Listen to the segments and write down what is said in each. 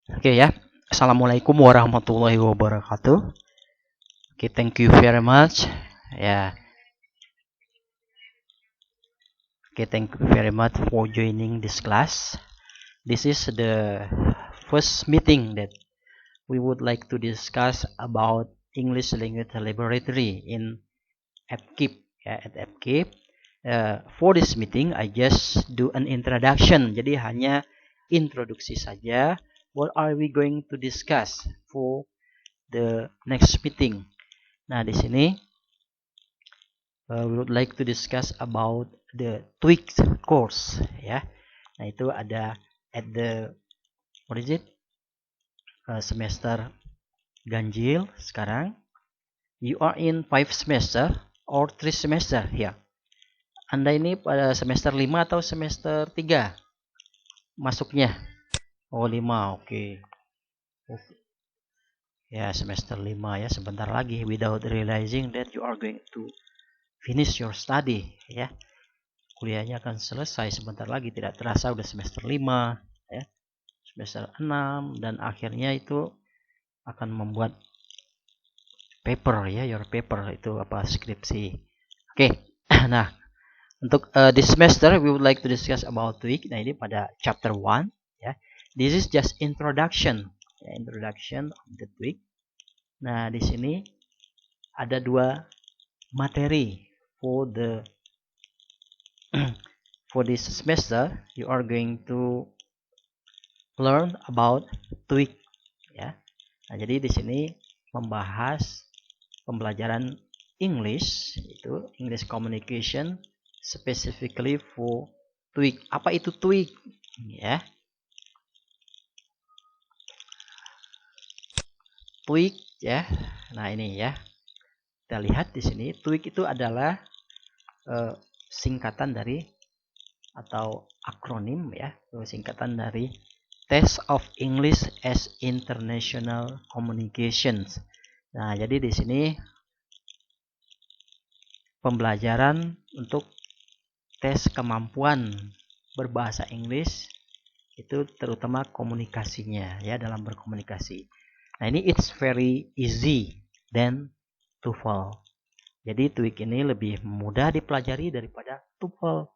Oke ya. Assalamualaikum warahmatullahi wabarakatuh. Oke, thank you very much. Ya, oke, thank you very much for joining this class. This is the first meeting that we would like to discuss about English Language Laboratory in EPKIP. Ya, at EPKIP. For this meeting, I just do an introduction. Jadi hanya introduksi saja. What are we going to discuss for the next meeting? Nah, di sini we would like to discuss about the TOEIC course ya. Nah, itu ada at the what is it? Semester ganjil sekarang. You are in 5 semester or 3 semester ya. Anda ini pada semester 5 atau semester 3 masuknya? Oh, 5. Oke. Ya, semester 5 ya, sebentar lagi without realizing that you are going to finish your study ya. Kuliahnya akan selesai sebentar lagi, tidak terasa udah semester 5 ya, semester 6, dan akhirnya itu akan membuat paper ya, your paper itu apa, skripsi. Oke. Nah, untuk this semester we would like to discuss about TOEIC. Nah, ini pada chapter 1 ya. This is just introduction ya, introduction of the TOEIC. Nah, di sini ada 2 materi for the for this semester. You are going to learn about TOEIC ya. Nah, jadi di sini membahas pembelajaran English, itu English communication specifically for TOEIC. Apa itu TOEIC ya? TOEIC ya. Nah, ini ya. Kita lihat di sini TOEIC itu adalah singkatan dari atau akronim ya, singkatan dari Test of English as International Communications. Nah, jadi di sini pembelajaran untuk tes kemampuan berbahasa Inggris itu terutama komunikasinya ya, dalam berkomunikasi. Nah, ini it's very easy than TOEFL. Jadi TOEIC ini lebih mudah dipelajari daripada TOEFL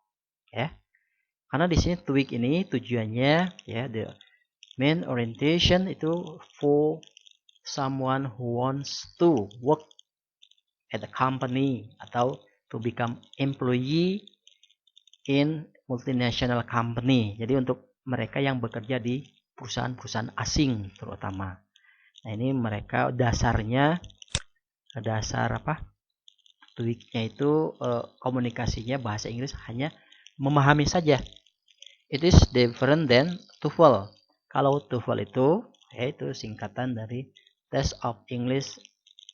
ya. Karena di sini TOEIC ini tujuannya ya, the main orientation itu for someone who wants to work at a company atau to become employee in multinational company. Jadi untuk mereka yang bekerja di perusahaan-perusahaan asing terutama. Nah, ini mereka dasar apa? TOEIC-nya itu komunikasinya bahasa Inggris hanya memahami saja. It is different than TOEFL. Kalau TOEFL itu yaitu singkatan dari Test of English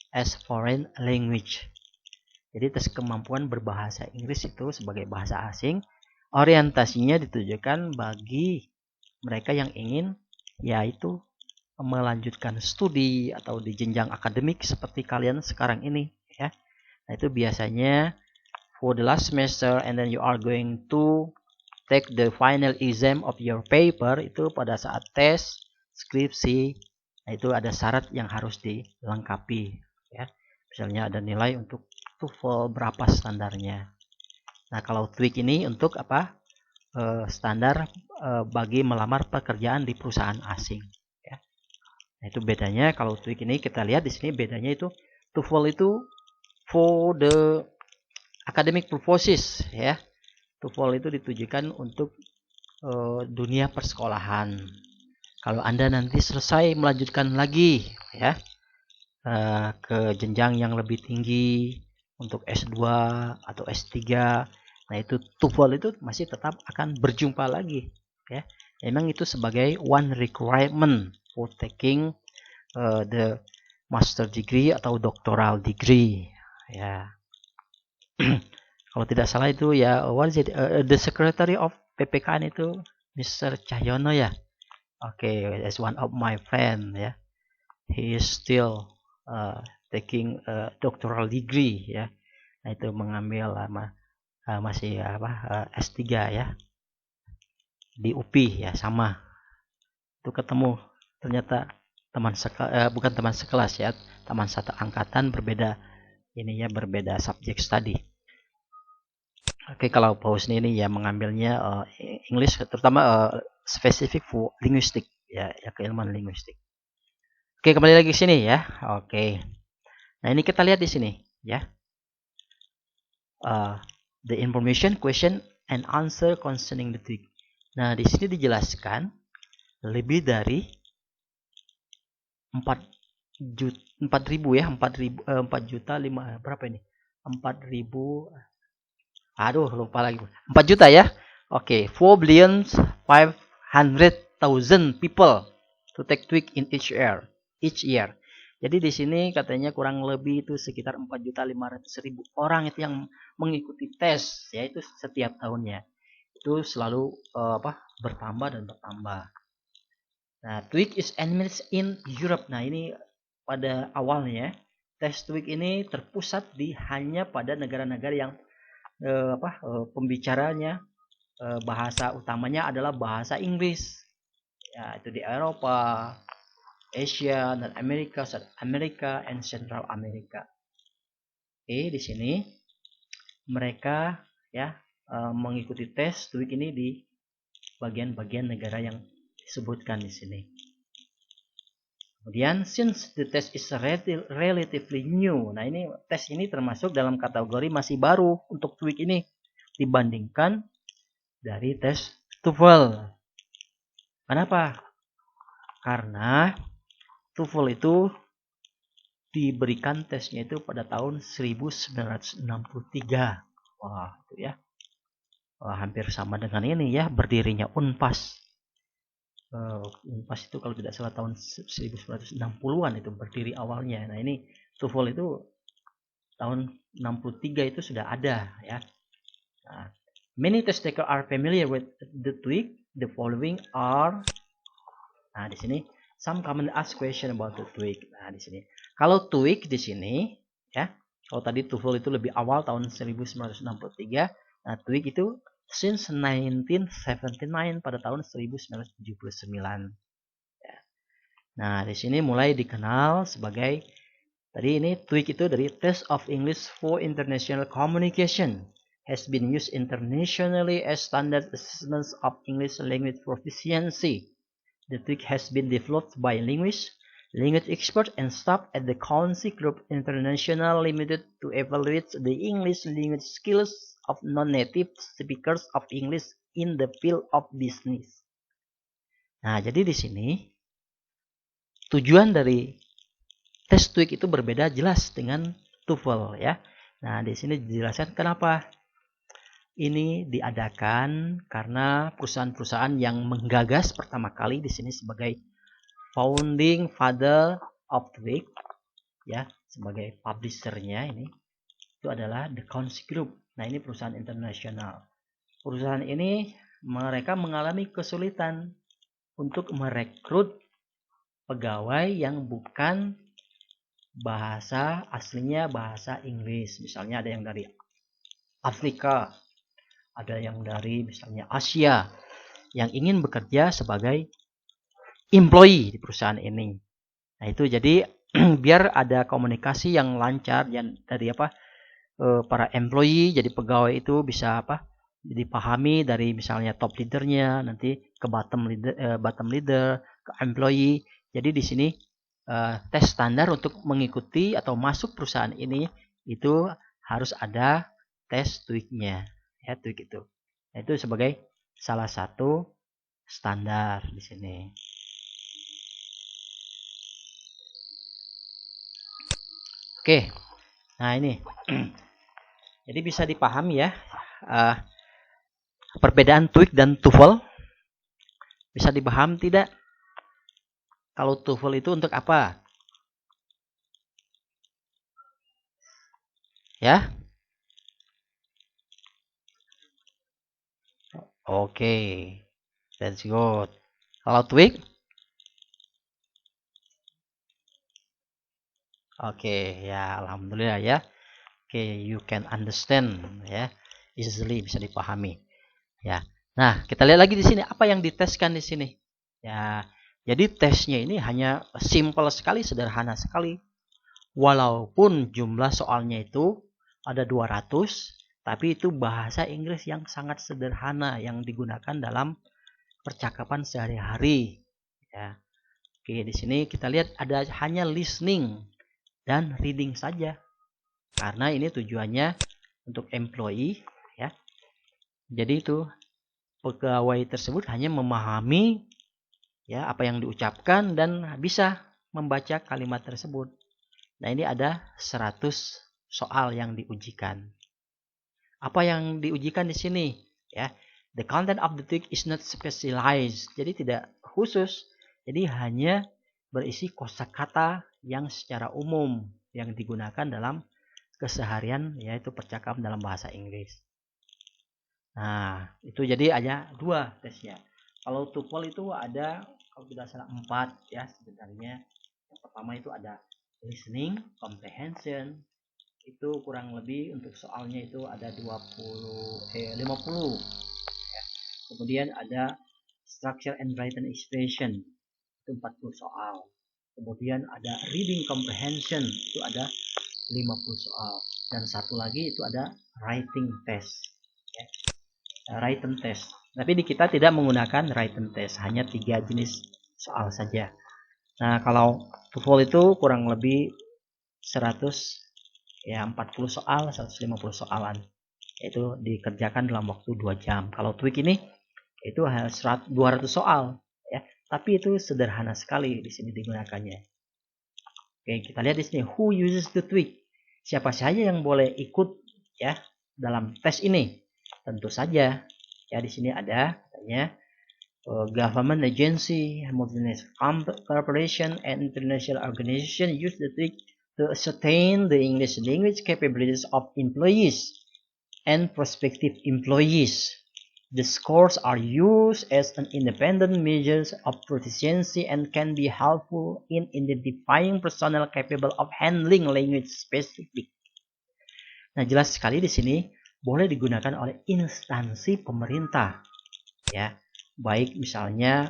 as Foreign Language. Jadi tes kemampuan berbahasa Inggris itu sebagai bahasa asing, orientasinya ditujukan bagi mereka yang ingin yaitu melanjutkan studi atau di jenjang akademik seperti kalian sekarang ini ya. Nah, itu biasanya for the last semester and then you are going to take the final exam of your paper, itu pada saat tes skripsi. Nah, itu ada syarat yang harus dilengkapi ya. Misalnya ada nilai untuk TOEFL berapa standarnya. Nah, kalau TOEIC ini untuk apa? Standar bagi melamar pekerjaan di perusahaan asing ya. Nah, itu bedanya. Kalau TOEIC ini kita lihat di sini bedanya itu TOEFL itu for the academic purposes ya. TOEFL itu ditujukan untuk dunia persekolahan. Kalau Anda nanti selesai melanjutkan lagi ya ke jenjang yang lebih tinggi untuk S2 atau S3, nah itu TOEFL itu masih tetap akan berjumpa lagi ya. Memang itu sebagai one requirement for taking the master degree atau doctoral degree ya. Kalau tidak salah itu ya, what is it? The secretary of PPKN itu Mr. Cahyono ya. Oke, as one of my friend ya. He is still taking a doctoral degree ya. Nah, itu mengambil masih S3 ya. Di UPI ya, sama. Itu ketemu ternyata bukan teman sekelas ya, teman satu angkatan berbeda ini ya, berbeda subjek studi. Oke, kalau Paus ini ya mengambilnya English, terutama spesifik for linguistik ya, keilmuan linguistik. Oke, kembali lagi ke sini ya. Oke. Nah, ini kita lihat di sini ya. The information, question and answer concerning the TWIG. Nah, di sini dijelaskan lebih dari 4 juta 5 berapa ini? 4.000, aduh lupa lagi. 4 juta ya. Oke, 4.500.000 people to take TWIG in each year. Jadi di sini katanya kurang lebih itu sekitar 4.500.000 orang itu yang mengikuti tes, yaitu setiap tahunnya. Itu selalu bertambah dan bertambah. Nah, TWIG is administered in Europe. Nah, ini pada awalnya tes TWIG ini terpusat hanya pada negara-negara yang pembicaranya bahasa utamanya adalah bahasa Inggris. Ya, itu di Eropa, Asia, dan Amerika, South America, and Central America. Oke, di sini mereka ya mengikuti tes TWIG ini di bagian-bagian negara yang disebutkan di sini. Kemudian, since the test is relatively new, nah ini tes ini termasuk dalam kategori masih baru untuk TWIG ini dibandingkan dari tes TOEFL. Kenapa? Karena TOEFL itu diberikan tesnya itu pada tahun 1963. Wah, itu ya. Wah, hampir sama dengan ini ya, berdirinya UNPAS. UNPAS itu kalau tidak salah tahun 1960-an itu berdiri awalnya. Nah, ini TOEFL itu tahun 63 itu sudah ada ya. Nah, many test takers are familiar with the TWIG. The following are, nah di sini some common asked question about the TWIG. Nah, di sini kalau TWIG di sini ya, kalau tadi TOEFL itu lebih awal tahun 1963, nah TWIG itu since 1979 pada tahun 1979. Ya. Nah, di sini mulai dikenal sebagai tadi ini TWIG itu dari Test of English for International Communication, has been used internationally as standard assessments of English language proficiency. The TWIG has been developed by linguists, language experts, and staff at the Council Group International Limited to evaluate the English language skills of non-native speakers of English in the field of business. Nah, jadi di sini tujuan dari tes TWIG itu berbeda jelas dengan TOEFL ya. Nah, di sini dijelaskan kenapa ini diadakan, karena perusahaan-perusahaan yang menggagas pertama kali di sini sebagai founding father of TWIG ya, sebagai publishernya ini itu adalah The Council Group. Nah, ini perusahaan internasional. Perusahaan ini mereka mengalami kesulitan untuk merekrut pegawai yang bukan bahasa aslinya bahasa Inggris. Misalnya ada yang dari Afrika, ada yang dari misalnya Asia yang ingin bekerja sebagai employee di perusahaan ini. Nah, itu jadi biar ada komunikasi yang lancar dan dari para employee jadi pegawai itu bisa dipahami dari misalnya top leadernya nanti ke bottom leader ke employee. Jadi di sini tes standar untuk mengikuti atau masuk perusahaan ini itu harus ada tes TWIG-nya ya, TWIG itu. Nah, itu sebagai salah satu standar di sini. Oke. Nah, ini. Jadi bisa dipahami ya perbedaan TWIG dan TOEFL. Bisa dipaham tidak? Kalau TOEFL itu untuk apa? Ya? Oke. That's good. Kalau TWIG? Oke, ya alhamdulillah ya. Oke, you can understand ya. Easily bisa dipahami. Ya. Nah, kita lihat lagi di sini apa yang diteskan di sini. Ya, Jadi tesnya ini hanya simple sekali, sederhana sekali. Walaupun jumlah soalnya itu ada 200, tapi itu bahasa Inggris yang sangat sederhana yang digunakan dalam percakapan sehari-hari. Ya. Oke, di sini kita lihat ada hanya listening dan reading saja. Karena ini tujuannya untuk employee, ya. Jadi itu pegawai tersebut hanya memahami ya apa yang diucapkan dan bisa membaca kalimat tersebut. Nah, ini ada 100 soal yang diujikan. Apa yang diujikan di sini? Ya, the content of the tweak is not specialized. Jadi tidak khusus. Jadi hanya berisi kosakata yang secara umum yang digunakan dalam keseharian, yaitu percakapan dalam bahasa Inggris. Nah, itu jadi ada 2 tesnya. Kalau TOEFL itu ada, kalau tidak salah 4 ya sebenarnya. Yang pertama itu ada listening comprehension, itu kurang lebih untuk soalnya itu ada 50 ya. Kemudian ada structure and written expression, itu 40 soal. Kemudian ada reading comprehension, itu ada 50 soal. Dan satu lagi itu ada writing test ya. Written test, tapi di kita tidak menggunakan written test, hanya 3 jenis soal saja. Nah, kalau TOEFL itu kurang lebih 100 ya 40 soal, 150 soalan. Itu dikerjakan dalam waktu 2 jam. Kalau TOEIC ini itu hanya 200 soal ya. Tapi itu sederhana sekali di sini digunakannya. Oke, kita lihat di sini who uses the TOEIC. Siapa saja yang boleh ikut ya dalam tes ini? Tentu saja ya di sini ada katanya government agency, multinational corporation, and international organization use the TOEIC to ascertain the English language capabilities of employees and prospective employees. The scores are used as an independent measure of proficiency and can be helpful in identifying personnel capable of handling language specific. Nah, jelas sekali di sini boleh digunakan oleh instansi pemerintah, ya, baik misalnya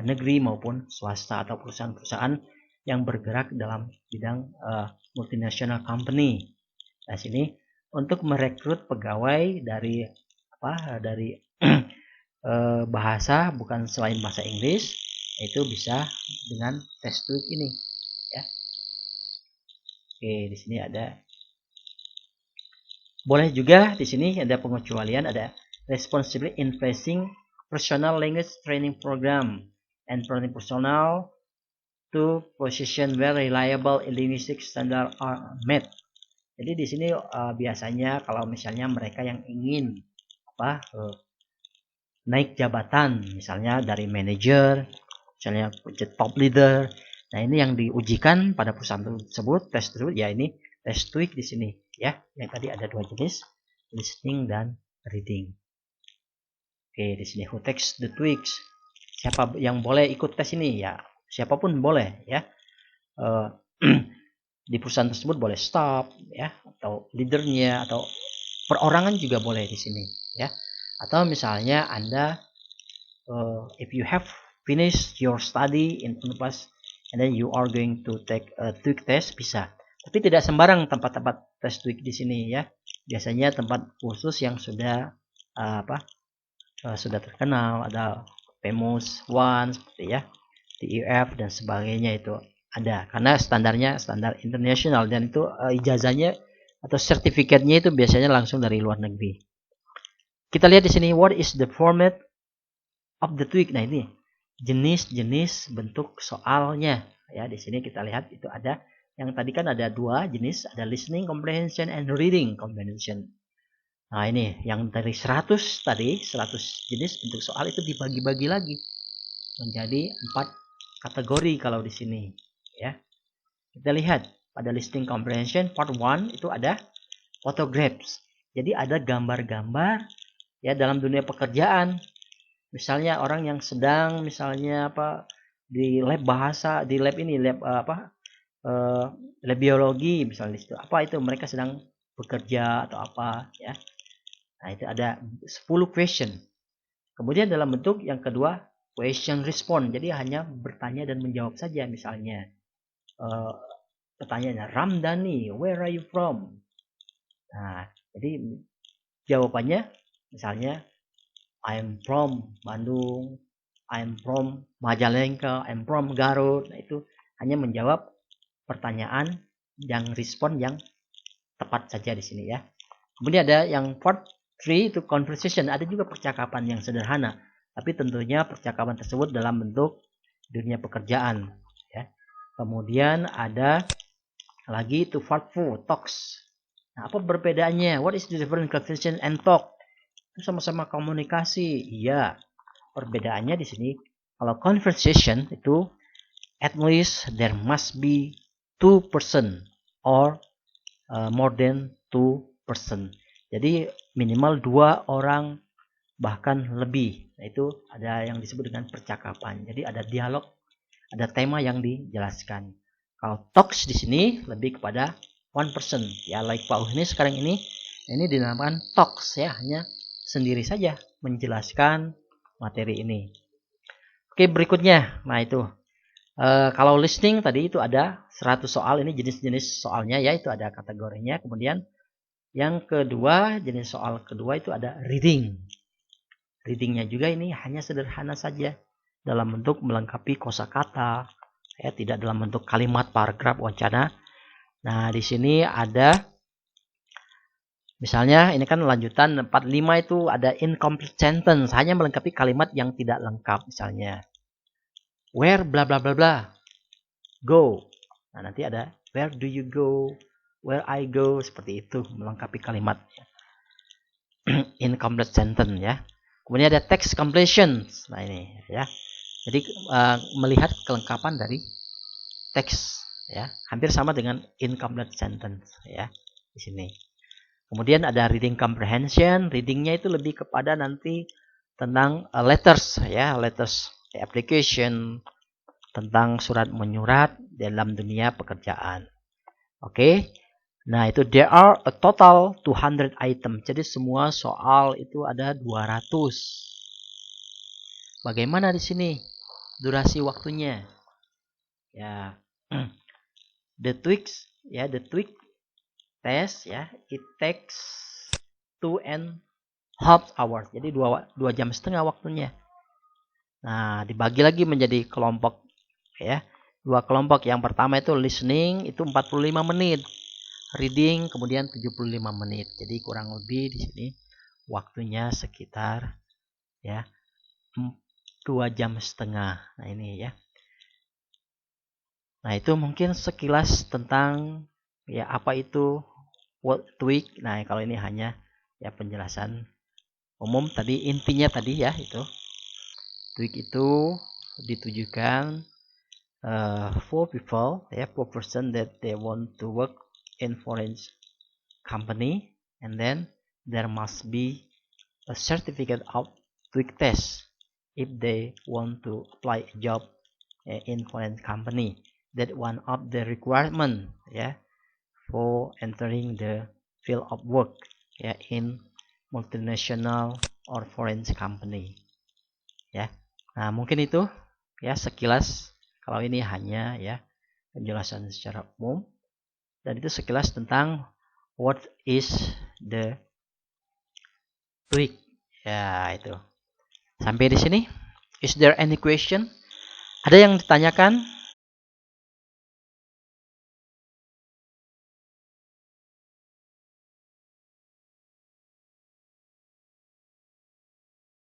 negeri maupun swasta atau perusahaan-perusahaan yang bergerak dalam bidang multinational company. Nah, sini untuk merekrut pegawai dari bahasa bukan selain bahasa Inggris, itu bisa dengan tes TOEIC ini ya. Oke, di sini ada boleh juga di sini ada pengecualian, ada responsibility in placing personal language training program and training personal to position where reliable linguistic standard are met. Jadi di sini biasanya kalau misalnya mereka yang ingin naik jabatan, misalnya dari manajer, misalnya top leader. Nah, ini yang diujikan pada perusahaan tersebut, tes tersebut ya ini tes TOEIC di sini ya. Yang tadi ada 2 jenis, listening dan reading. Oke, di sini who takes the TOEIC? Siapa yang boleh ikut tes ini? Ya, siapapun boleh ya. Di perusahaan tersebut boleh staff ya, atau leadernya, atau perorangan juga boleh di sini ya. Atau misalnya Anda if you have finished your study in Unpas and then you are going to take a TOEIC test, bisa. Tapi tidak sembarang tempat-tempat tes TOEIC di sini ya. Biasanya tempat khusus yang sudah sudah terkenal, ada famous one seperti ya, TEF dan sebagainya, itu ada karena standarnya standar internasional, dan itu ijazahnya atau sertifikatnya itu biasanya langsung dari luar negeri. Kita lihat di sini what is the format of the TOEIC. Nah, ini jenis-jenis bentuk soalnya ya. Di sini kita lihat itu ada yang tadi kan ada 2 jenis, ada listening comprehension and reading comprehension. Nah, ini yang dari 100 tadi, 100 jenis bentuk soal itu dibagi-bagi lagi menjadi 4 kategori kalau di sini ya. Kita lihat pada listening comprehension part 1 itu ada photographs. Jadi ada gambar-gambar ya dalam dunia pekerjaan. Misalnya orang yang sedang misalnya di lab bahasa, di lab ini lab lab biologi misalnya, itu apa itu mereka sedang bekerja atau apa ya. Nah, itu ada 10 question. Kemudian dalam bentuk yang kedua question respond. Jadi hanya bertanya dan menjawab saja. Misalnya pertanyaannya, Ramdhani, where are you from? Nah, jadi jawabannya misalnya I'm from Bandung, I'm from Majalengka, I'm from Garut. Nah, itu hanya menjawab pertanyaan yang respon yang tepat saja di sini ya. Kemudian ada yang part 3 itu conversation. Ada juga percakapan yang sederhana, tapi tentunya percakapan tersebut dalam bentuk dunia pekerjaan ya. Kemudian ada lagi itu part 4 talks. Nah, apa perbedaannya? What is the difference conversation and talk? Itu sama-sama komunikasi. Iya. Perbedaannya di sini, kalau conversation itu at least there must be 2 person or more than 2 person. Jadi minimal 2 orang bahkan lebih. Nah, itu ada yang disebut dengan percakapan. Jadi ada dialog, ada tema yang dijelaskan. Kalau talks di sini lebih kepada one person. Ya, like Pak ini sekarang ini dinamakan talks ya, hanya sendiri saja menjelaskan materi ini. Oke, berikutnya. Nah, itu kalau listening tadi itu ada 100 soal, ini jenis-jenis soalnya ya, itu ada kategorinya. Kemudian yang kedua, jenis soal kedua itu ada reading. Readingnya juga ini hanya sederhana saja dalam bentuk melengkapi kosakata, ya, tidak dalam bentuk kalimat, paragraf, wacana. Nah, di sini ada misalnya ini kan lanjutan 45 itu ada incomplete sentence, hanya melengkapi kalimat yang tidak lengkap. Misalnya where bla bla bla bla go. Nah, nanti ada where do you go, where I go, seperti itu melengkapi kalimat. Incomplete sentence ya. Kemudian ada text completion. Nah, ini ya. Jadi melihat kelengkapan dari teks ya, hampir sama dengan incomplete sentence ya di sini. Kemudian ada reading comprehension. Readingnya itu lebih kepada nanti tentang letters ya, letters application, tentang surat menyurat dalam dunia pekerjaan. Oke. Nah, itu there are a total 200 item. Jadi semua soal itu ada 200. Bagaimana di sini durasi waktunya? Ya. The tweaks ya, the tweak test ya, it takes 2.5 hours. Jadi 2 jam setengah waktunya. Nah, dibagi lagi menjadi kelompok ya. 2 kelompok. Yang pertama itu listening itu 45 menit. Reading kemudian 75 menit. Jadi kurang lebih di sini waktunya sekitar ya 2 jam setengah. Nah, ini ya. Nah, itu mungkin sekilas tentang ya apa itu word tweak. Nah, kalau ini hanya ya penjelasan umum tadi, intinya tadi ya itu. Tweak itu ditujukan for people ya, for person that they want to work in foreign company, and then there must be a certificate of tweak test if they want to apply a job in foreign company. That one of the requirement ya for entering the field of work ya in multinational or foreign company ya. Nah, mungkin itu ya sekilas. Kalau ini hanya ya penjelasan secara umum, dan itu sekilas tentang what is the tweak ya. Itu sampai di sini. Is there any question? Ada yang ditanyakan?